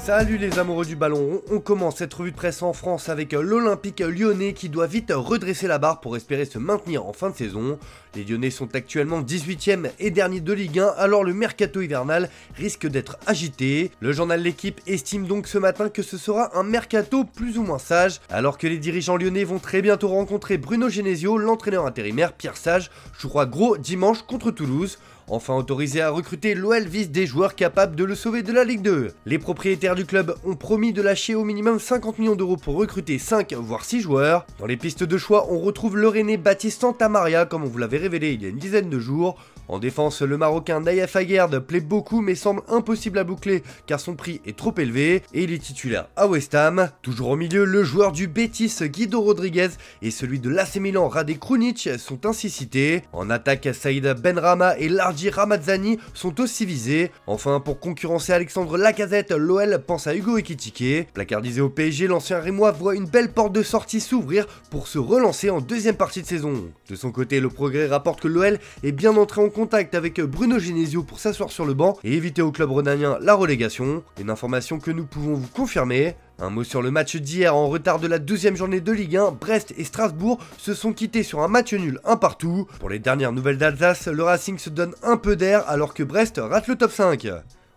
Salut les amoureux du ballon, on commence cette revue de presse en France avec l'Olympique lyonnais qui doit vite redresser la barre pour espérer se maintenir en fin de saison. Les Lyonnais sont actuellement 18e et dernier de Ligue 1, alors le mercato hivernal risque d'être agité. Le journal L'Équipe estime donc ce matin que ce sera un mercato plus ou moins sage, alors que les dirigeants lyonnais vont très bientôt rencontrer Bruno Genesio, l'entraîneur intérimaire Pierre Sage, jouera gros dimanche contre Toulouse. Enfin autorisé à recruter, l'OL vise des joueurs capables de le sauver de la Ligue 2. Les propriétaires du club ont promis de lâcher au minimum 50 millions d'euros pour recruter 5 voire 6 joueurs. Dans les pistes de choix, on retrouve le Rennais Baptiste Santamaria comme on vous l'avait révélé il y a une dizaine de jours. En défense, le Marocain Naïef Aguerd plaît beaucoup mais semble impossible à boucler car son prix est trop élevé et il est titulaire à West Ham. Toujours au milieu, le joueur du Betis Guido Rodriguez et celui de l'AC Milan Rade Krunic sont ainsi cités. En attaque, Saïd Benrahma et Largi Ramazzani sont aussi visés. Enfin, pour concurrencer Alexandre Lacazette, l'OL pense à Hugo Ekitike. Placardisé au PSG, l'ancien Rémois voit une belle porte de sortie s'ouvrir pour se relancer en deuxième partie de saison. De son côté, le Progrès rapporte que l'OL est bien entré en contact avec Bruno Genesio pour s'asseoir sur le banc et éviter au club rhenanien la relégation. Une information que nous pouvons vous confirmer. Un mot sur le match d'hier en retard de la 12e journée de Ligue 1, Brest et Strasbourg se sont quittés sur un match nul 1 partout. Pour les dernières nouvelles d'Alsace, le Racing se donne un peu d'air alors que Brest rate le top 5.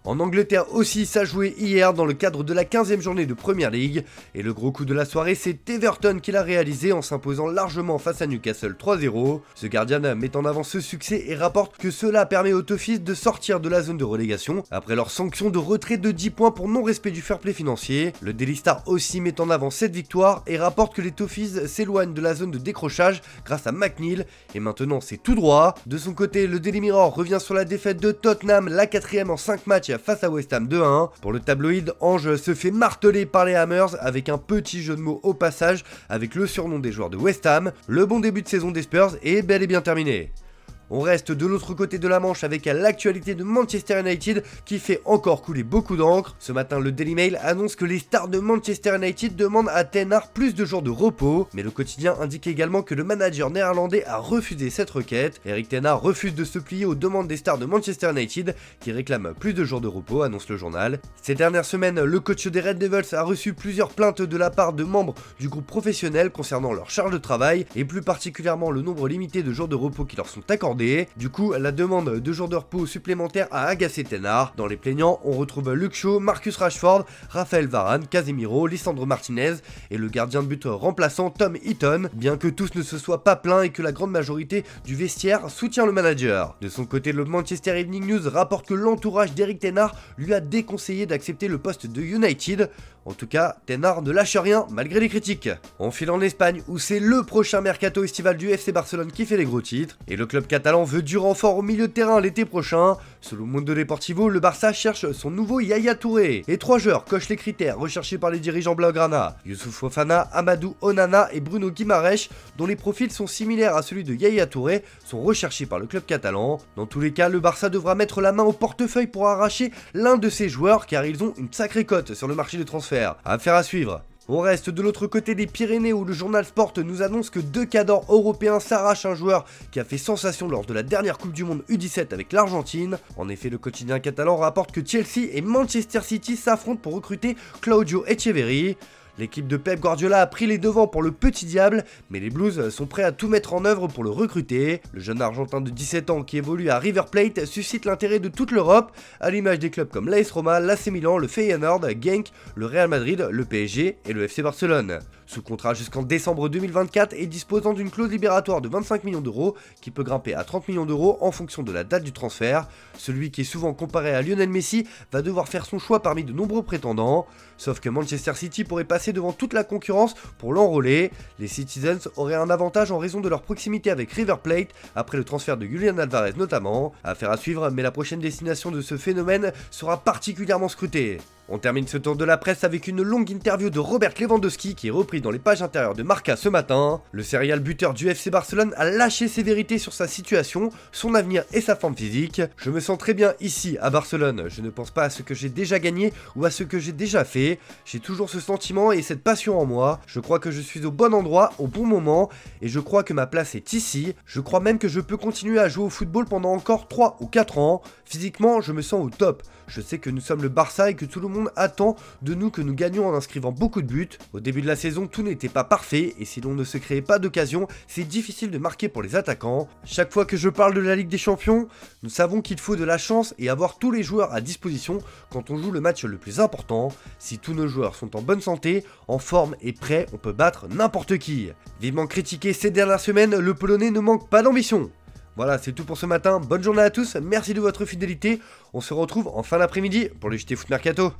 En Angleterre aussi, ça jouait hier dans le cadre de la 15e journée de Premier League. Et le gros coup de la soirée, c'est Everton qui l'a réalisé en s'imposant largement face à Newcastle 3-0. The Guardian met en avant ce succès et rapporte que cela permet aux Toffees de sortir de la zone de relégation après leur sanction de retrait de 10 points pour non-respect du fair play financier. Le Daily Star aussi met en avant cette victoire et rapporte que les Toffees s'éloignent de la zone de décrochage grâce à McNeil et maintenant c'est tout droit. De son côté, le Daily Mirror revient sur la défaite de Tottenham, la 4e en 5 matchs face à West Ham 2-1. Pour le tabloïd, Ange se fait marteler par les Hammers avec un petit jeu de mots au passage avec le surnom des joueurs de West Ham. Le bon début de saison des Spurs est bel et bien terminé. On reste de l'autre côté de la Manche avec l'actualité de Manchester United qui fait encore couler beaucoup d'encre. Ce matin, le Daily Mail annonce que les stars de Manchester United demandent à Ten Hag plus de jours de repos, mais le quotidien indique également que le manager néerlandais a refusé cette requête. Erik Ten Hag refuse de se plier aux demandes des stars de Manchester United qui réclament plus de jours de repos, annonce le journal. Ces dernières semaines, le coach des Red Devils a reçu plusieurs plaintes de la part de membres du groupe professionnel concernant leur charge de travail et plus particulièrement le nombre limité de jours de repos qui leur sont accordés. Du coup, la demande de jours de repos supplémentaires a agacé Ten Hag. Dans les plaignants, on retrouve Luke Shaw, Marcus Rashford, Raphaël Varane, Casemiro, Lisandro Martinez et le gardien de but remplaçant Tom Heaton, bien que tous ne se soient pas plaints et que la grande majorité du vestiaire soutient le manager. De son côté, le Manchester Evening News rapporte que l'entourage d'Erik Ten Hag lui a déconseillé d'accepter le poste de United. En tout cas, Ten Hag ne lâche rien malgré les critiques. On file en Espagne où c'est le prochain mercato estival du FC Barcelone qui fait les gros titres et le club catalan veut du renfort au milieu de terrain l'été prochain. Selon Mundo Deportivo, le Barça cherche son nouveau Yaya Touré. Et 3 joueurs cochent les critères recherchés par les dirigeants blaugrana. Youssouf Fofana, Amadou Onana et Bruno Guimaraes, dont les profils sont similaires à celui de Yaya Touré, sont recherchés par le club catalan. Dans tous les cas, le Barça devra mettre la main au portefeuille pour arracher l'un de ces joueurs car ils ont une sacrée cote sur le marché des transferts. Affaire à suivre. On reste de l'autre côté des Pyrénées où le journal Sport nous annonce que 2 cadors européens s'arrachent un joueur qui a fait sensation lors de la dernière Coupe du Monde U17 avec l'Argentine. En effet, le quotidien catalan rapporte que Chelsea et Manchester City s'affrontent pour recruter Claudio Echeverri. L'équipe de Pep Guardiola a pris les devants pour le petit diable, mais les Blues sont prêts à tout mettre en œuvre pour le recruter. Le jeune Argentin de 17 ans qui évolue à River Plate suscite l'intérêt de toute l'Europe, à l'image des clubs comme l'AS Roma, l'AC Milan, le Feyenoord, Genk, le Real Madrid, le PSG et le FC Barcelone. Sous contrat jusqu'en décembre 2024 et disposant d'une clause libératoire de 25 millions d'euros qui peut grimper à 30 millions d'euros en fonction de la date du transfert. Celui qui est souvent comparé à Lionel Messi va devoir faire son choix parmi de nombreux prétendants. Sauf que Manchester City pourrait passer devant toute la concurrence pour l'enrôler. Les Citizens auraient un avantage en raison de leur proximité avec River Plate après le transfert de Julian Alvarez notamment. Affaire à suivre, mais la prochaine destination de ce phénomène sera particulièrement scrutée. On termine ce tour de la presse avec une longue interview de Robert Lewandowski qui est repris dans les pages intérieures de Marca ce matin. Le serial buteur du FC Barcelone a lâché ses vérités sur sa situation, son avenir et sa forme physique. Je me sens très bien ici à Barcelone, je ne pense pas à ce que j'ai déjà gagné ou à ce que j'ai déjà fait. J'ai toujours ce sentiment et cette passion en moi. Je crois que je suis au bon endroit, au bon moment et je crois que ma place est ici. Je crois même que je peux continuer à jouer au football pendant encore 3 ou 4 ans. Physiquement, je me sens au top. Je sais que nous sommes le Barça et que tout le monde monde attend de nous que nous gagnions en inscrivant beaucoup de buts. Au début de la saison, tout n'était pas parfait et si l'on ne se créait pas d'occasion, c'est difficile de marquer pour les attaquants. Chaque fois que je parle de la Ligue des Champions, nous savons qu'il faut de la chance et avoir tous les joueurs à disposition quand on joue le match le plus important. Si tous nos joueurs sont en bonne santé, en forme et prêts, on peut battre n'importe qui. Vivement critiqué ces dernières semaines, le Polonais ne manque pas d'ambition. Voilà, c'est tout pour ce matin, bonne journée à tous, merci de votre fidélité, on se retrouve en fin d'après-midi pour le JT Foot Mercato.